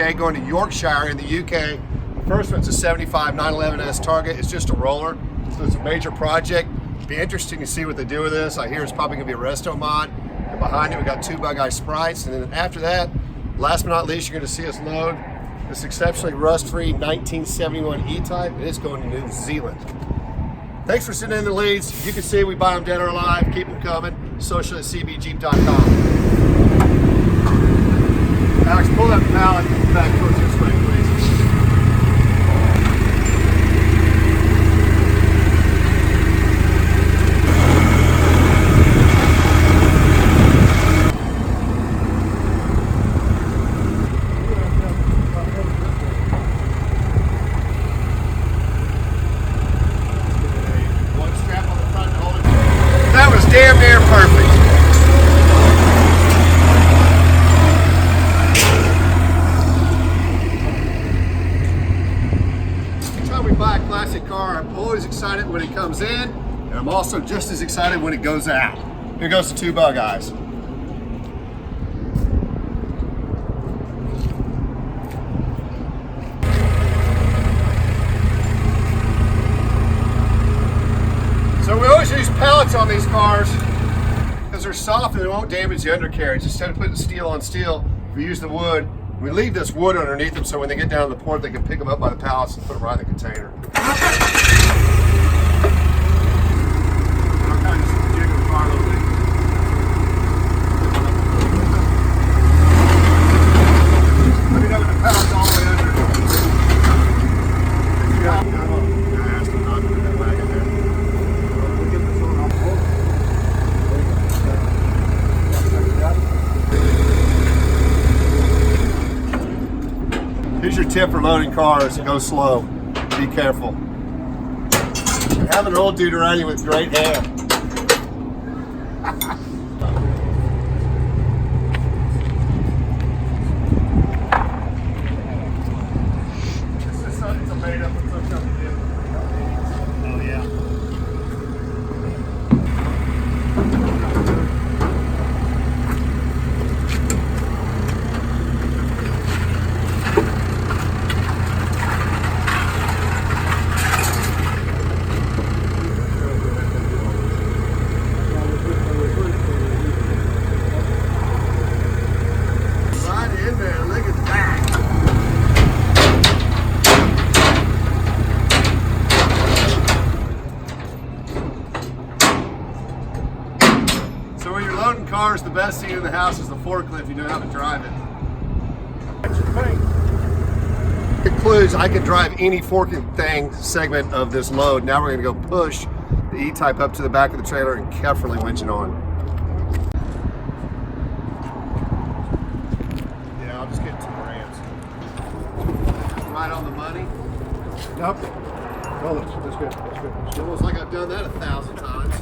UK, going to Yorkshire in the UK. The first one's a 75 911S Target. It's just a roller, so it's a major project. Be interesting to see what they do with this. I hear it's probably gonna be a resto mod. And behind it, we got two Bug-Eye Sprites. And then after that, last but not least, you're gonna see us load this exceptionally rust-free 1971 E-Type. It is going to New Zealand. Thanks for sending in the leads. You can see we buy them dead or alive. Keep them coming. Social@cbjeep.com. Alex, pull that pallet back towards this way, please. That was damn near perfect. Anytime we buy a classic car, I'm always excited when it comes in, and I'm also just as excited when it goes out. Here goes the two Bug-Eyes. So we always use pallets on these cars because they're soft and they won't damage the undercarriage. Instead of putting steel on steel, we use the wood. We leave this wood underneath them so when they get down to the port, they can pick them up by the pallets and put them right in the container. I'll kind of just jiggle the car a little bit. Let me know when the pallet's all the way under. Here's your tip for loading cars: go slow. Be careful. Have an old dude around you with great hair. It's a made up. It's a oh yeah. So when you're loading cars, the best seat in the house is the forklift. You know how to drive it. Concludes, I can drive any forking thing segment of this load. Now we're going to go push the E-Type up to the back of the trailer and carefully winch it on. Yeah, I'll just get 2 grams. Right on the money. Yep. Well, that's good. That's good. It's almost like I've done that 1,000 times.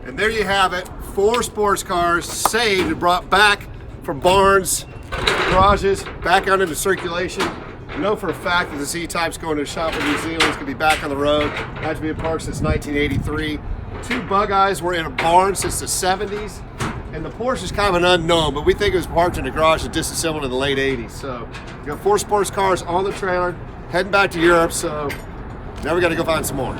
And there you have it, 4 sports cars saved and brought back from barns, garages, back out into circulation. I know for a fact that the Z-Type's going to a shop in New Zealand. It's going to be back on the road. Had to be in park since 1983. 2 Bug-Eyes were in a barn since the 70s. And the Porsche is kind of an unknown, but we think it was parked in the garage and disassembled in the late 80s. So we got 4 sports cars on the trailer, heading back to Europe. So now we got to go find some more.